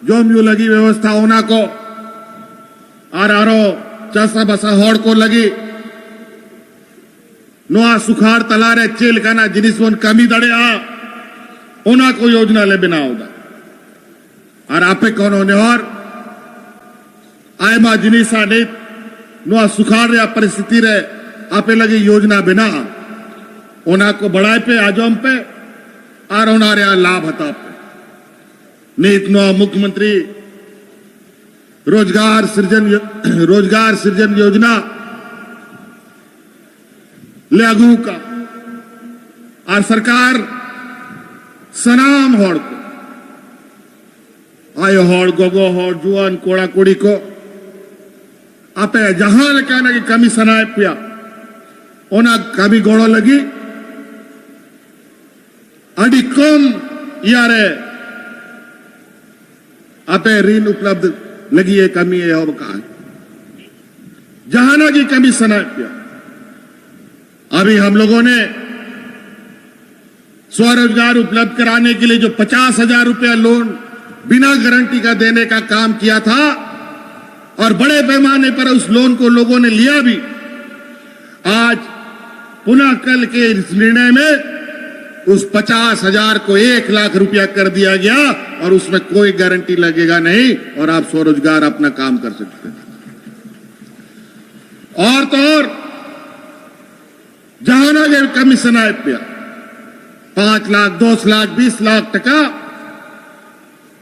S5: जोम्यू लगी व्यवस्था होना को आरो चासा बसा होड़ को लगी। नोआ सुखाड़ तलारे चेल काना जिनिस वन कमी दड़े ओना को योजना ले बिना होगा। और आपे कौन होने और आयमा जिनिसा ने नुआ सुखाड़ रहा परिस्थिति रे आपे लगी योजना बिना ओना को बढ़ाए पे आजम पे और ओना रे लाभ हता पे नीत नुआ मुख्यमंत्री रोजगार सृजन योजना लागू का और सरकार सनाम होड़ को आयो होड़ गोगो होड़ जुआन कोड़ा कोड़ी को आपे जहां कहना की कमी सनाए पिया ओना कमी गोड़ो लगी अड़ी कम यारे आपे ऋण उपलब्ध लगी है कमी है हो कहा जहाना की कमी सनाए पिया अभी हम लोगों ने स्वरोजगार उपलब्ध कराने के लिए जो 50,000 रुपया लोन बिना गारंटी का देने का काम किया था और बड़े पैमाने पर उस लोन को लोगों ने लिया भी आज पुनः कल के इस निर्णय में उस 50,000 को 1 लाख रुपया कर दिया गया और उसमें कोई गारंटी लगेगा नहीं और आप स्वरोजगार अपना काम कर सकते हैं। और तो और जहां के कमीशन आए पिया 5 लाख 10 लाख 20 लाख टका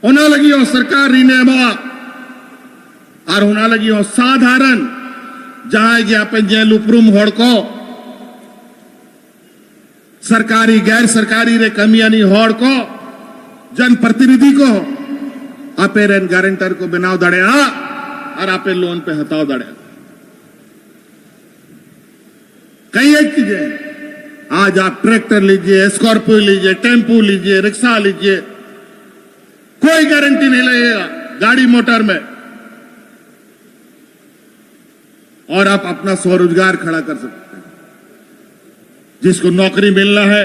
S5: होना लगी और सरकार रीनेमा और होना लगी और साधारण जहां गया जेल उपरूम होड़ को सरकारी गैर सरकारी रे कमियानी होड़ को जनप्रतिनिधि को आपे रेन गारंटर को बनाव दड़ेया और आपे लोन पे हटाव दड़ेया कई एक चीजें आज आप ट्रैक्टर लीजिए स्कॉर्पियो लीजिए टेम्पो लीजिए रिक्शा लीजिए कोई गारंटी नहीं लगेगा गाड़ी मोटर में और आप अपना स्वरोजगार खड़ा कर सकते हैं। जिसको नौकरी मिलना है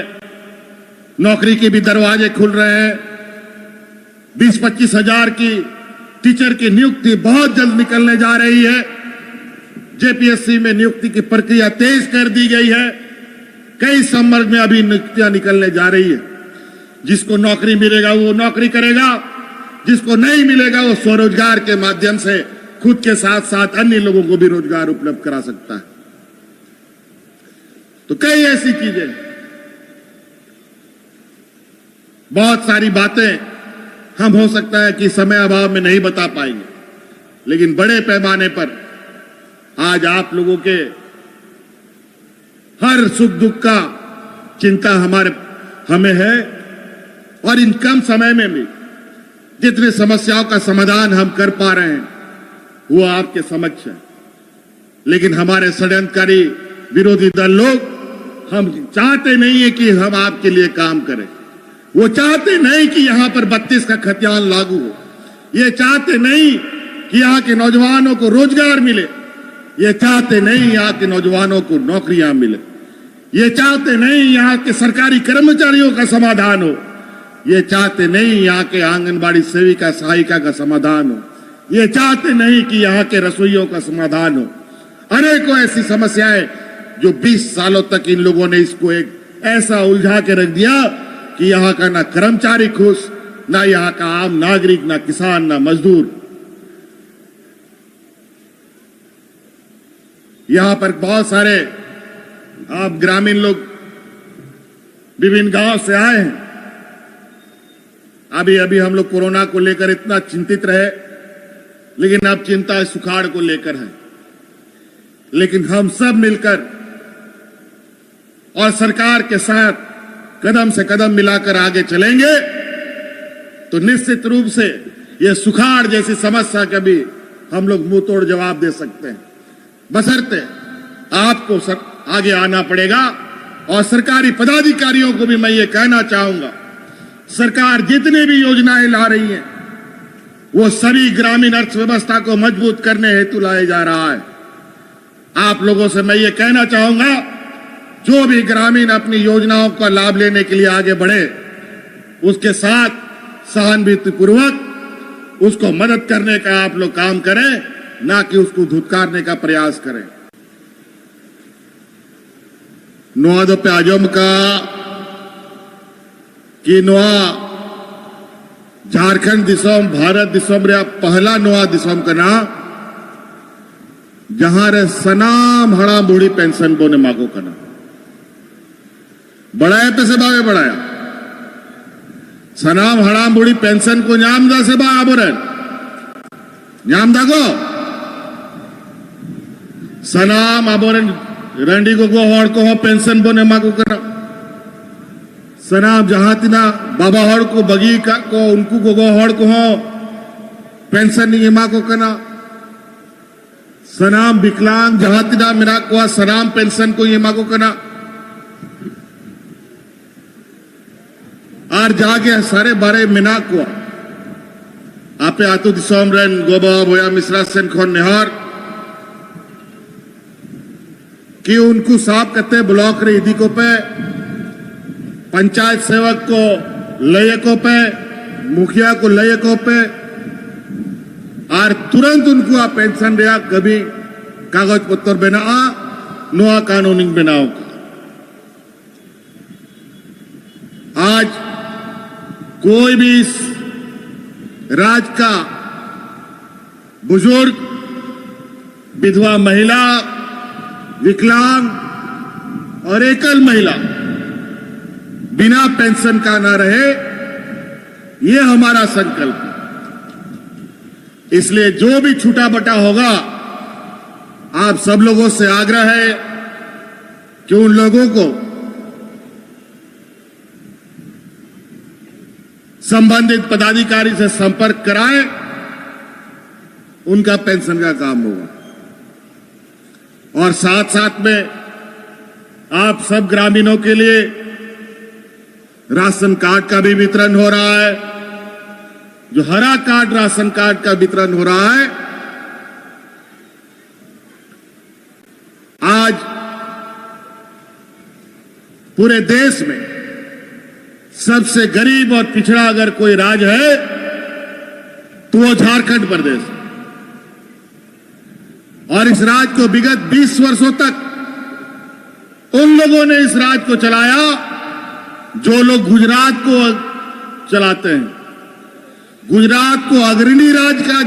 S5: नौकरी के भी दरवाजे खुल रहे हैं 20-25 हजार की टीचर की नियुक्ति बहुत जल्द निकलने जा रही है। जेपीएससी में नियुक्ति की प्रक्रिया तेज कर दी गई है। कई संवर्ग में अभी नियुक्तियां निकलने जा रही है। जिसको नौकरी मिलेगा वो नौकरी करेगा, जिसको नहीं मिलेगा वो स्वरोजगार के माध्यम से खुद के साथ साथ अन्य लोगों को भी रोजगार उपलब्ध करा सकता है। तो कई ऐसी चीजें बहुत सारी बातें हम हो सकता है कि समय अभाव में नहीं बता पाएंगे, लेकिन बड़े पैमाने पर आज आप लोगों के हर सुख दुख का चिंता हमें है और इन कम समय में भी जितने समस्याओं का समाधान हम कर पा रहे हैं वो आपके समक्ष है। लेकिन हमारे षड्यंत्रकारी विरोधी दल लोग हम चाहते नहीं है कि हम आपके लिए काम करें। वो चाहते नहीं कि यहां पर 32 का खतियान लागू हो। ये चाहते नहीं कि यहां के नौजवानों को रोजगार मिले। ये चाहते नहीं यहां के नौजवानों को नौकरियां मिले। ये चाहते नहीं यहां के सरकारी कर्मचारियों का समाधान हो। ये चाहते नहीं यहां के आंगनबाड़ी सेविका सहायिका का समाधान हो। ये चाहते नहीं कि यहां के रसोइयों का समाधान हो। अनेकों ऐसी समस्याएं जो 20 सालों तक इन लोगों ने इसको एक ऐसा उलझा के रख दिया कि यहां का ना कर्मचारी खुश, ना यहां का आम नागरिक, ना किसान, ना मजदूर। यहां पर बहुत सारे आप ग्रामीण लोग विभिन्न गांव से आए हैं। अभी हम लोग कोरोना को लेकर इतना चिंतित रहे, लेकिन अब चिंता सुखाड़ को लेकर है। लेकिन हम सब मिलकर और सरकार के साथ कदम से कदम मिलाकर आगे चलेंगे तो निश्चित रूप से ये सुखाड़ जैसी समस्या का भी हम लोग मुंह तोड़ जवाब दे सकते हैं। बशर्ते आपको आगे आना पड़ेगा। और सरकारी पदाधिकारियों को भी मैं ये कहना चाहूंगा, सरकार जितनी भी योजनाएं ला रही है वो सभी ग्रामीण अर्थव्यवस्था को मजबूत करने हेतु लाया जा रहा है। आप लोगों से मैं ये कहना चाहूंगा, जो भी ग्रामीण अपनी योजनाओं का लाभ लेने के लिए आगे बढ़े उसके साथ सहानुभूतिपूर्वक उसको मदद करने का आप लोग काम करें, ना कि उसको धुतकारने का प्रयास करें। नोआ दो पे आजम का कि नोआ झारखंड दिसोम भारत दिसोम रे पहला नोआ दिसोम का ना जहां रे सनाम हड़ा बूढ़ी पेंशन बोने मागो करना बढ़ाया पैसे बावे बढ़ाया सनाम हड़ा बूढ़ी पेंशन को न्यामदा से बा आबोरन न्यामदा को सनाम आबोरन रंडी को हड़ को हो पेंशन बोने मागो करना सनाम जहां तिना बाबा हड़ को बगी का को उनको गो हड़ को हो पेंशन नहीं मां को करना सनाम विकलांग जहां तिना मेरा को सनाम पेंशन को ये मां को करना और जागे सारे बारे मिना को आपे आतु दिसोम रन गोबा बोया मिश्रा सेन खोन नेहार कि उनको साफ करते ब्लॉक रे इदी को पे पंचायत सेवक को लयकों पे मुखिया को लयकों पे और तुरंत उनको आप पेंशन दिया कभी कागज पत्र बना नोआ कानूनिंग बनाओ आज कोई भी इस राज का बुजुर्ग विधवा महिला विकलांग और एकल महिला बिना पेंशन का ना रहे ये हमारा संकल्प है इसलिए जो भी छूटा बटा होगा आप सब लोगों से आग्रह है कि उन लोगों को संबंधित पदाधिकारी से संपर्क कराएं उनका पेंशन का काम होगा और साथ साथ में आप सब ग्रामीणों के लिए राशन कार्ड का भी वितरण हो रहा है जो हरा कार्ड राशन कार्ड का वितरण हो रहा है आज पूरे देश में सबसे गरीब और पिछड़ा अगर कोई राज्य है तो वो झारखंड प्रदेश है और इस राज्य को विगत 20 वर्षों तक उन लोगों ने इस राज्य को चलाया जो लोग गुजरात को चलाते हैं गुजरात को अग्रणी राज्य का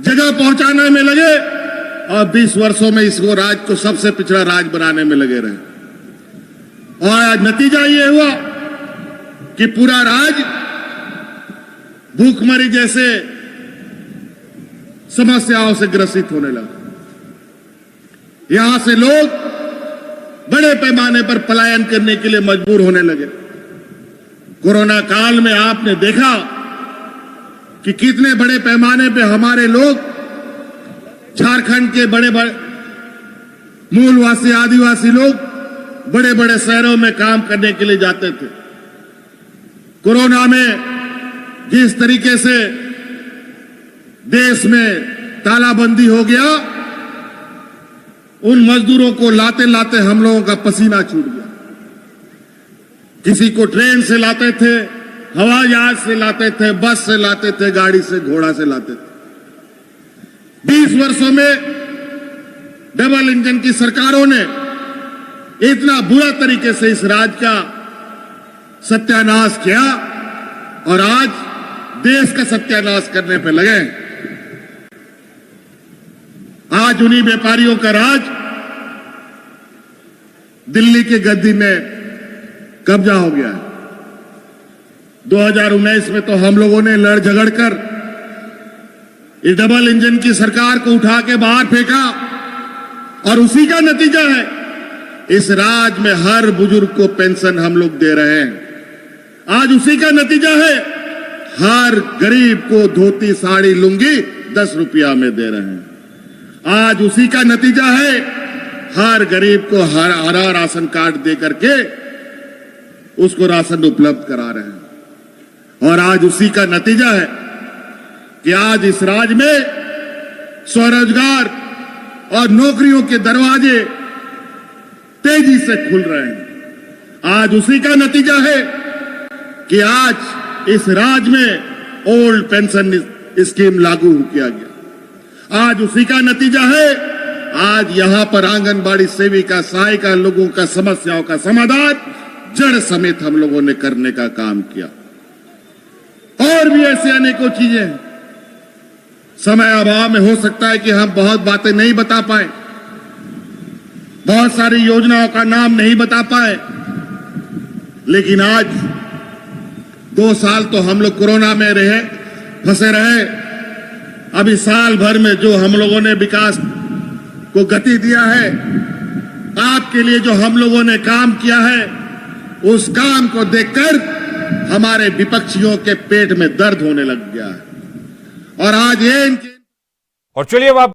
S5: जगह पहुंचाने में लगे और 20 वर्षों में इसको राज्य को सबसे पिछड़ा राज्य बनाने में लगे रहे और आज नतीजा ये हुआ कि पूरा राज्य भूखमरी जैसे समस्याओं से ग्रसित होने लगा यहां से लोग बड़े पैमाने पर पलायन करने के लिए मजबूर होने लगे कोरोना काल में आपने देखा कि कितने बड़े पैमाने पे हमारे लोग झारखंड के बड़े बड़े मूलवासी आदिवासी लोग बड़े बड़े शहरों में काम करने के लिए जाते थे कोरोना में जिस तरीके से देश में तालाबंदी हो गया उन मजदूरों को लाते लाते हम लोगों का पसीना छूट गया किसी को ट्रेन से लाते थे हवाई जहाज से लाते थे बस से लाते थे गाड़ी से घोड़ा से लाते थे 20 वर्षों में डबल इंजन की सरकारों ने इतना बुरा तरीके से इस राज्य का सत्यानाश किया और आज देश का सत्यानाश करने पे लगे आज उन्हीं व्यापारियों का राज दिल्ली के गद्दी में कब्जा हो गया है 2019 में तो हम लोगों ने लड़ झगड़ कर इस डबल इंजन की सरकार को उठा के बाहर फेंका और उसी का नतीजा है इस राज्य में हर बुजुर्ग को पेंशन हम लोग दे रहे हैं आज उसी का नतीजा है हर गरीब को धोती साड़ी लुंगी 10 रुपया में दे रहे हैं आज उसी का नतीजा है हर गरीब को हरा राशन कार्ड दे करके उसको राशन उपलब्ध करा रहे हैं और आज उसी का नतीजा है कि आज इस राज्य में स्वरोजगार और नौकरियों के दरवाजे तेजी से खुल रहे हैं आज उसी का नतीजा है कि आज इस राज्य में ओल्ड पेंशन स्कीम लागू किया गया आज उसी का नतीजा है आज यहां पर आंगनबाड़ी सेविका सहायिका लोगों का समस्याओं का समाधान जड़ समेत हम लोगों ने करने का काम किया और भी ऐसे अनेकों चीजें हैं समय अभाव में हो सकता है कि हम बहुत बातें नहीं बता पाए, बहुत सारी योजनाओं का नाम नहीं बता पाए, लेकिन आज 2 साल तो हम लोग कोरोना में रहे, फंसे रहे। अभी साल भर में जो हम लोगों ने विकास को गति दिया है, आपके लिए जो हम लोगों ने काम किया है, उस काम को देखकर हमारे विपक्षियों के पेट में दर्द होने लग गया है। और आज ये
S1: और चलिए अब आप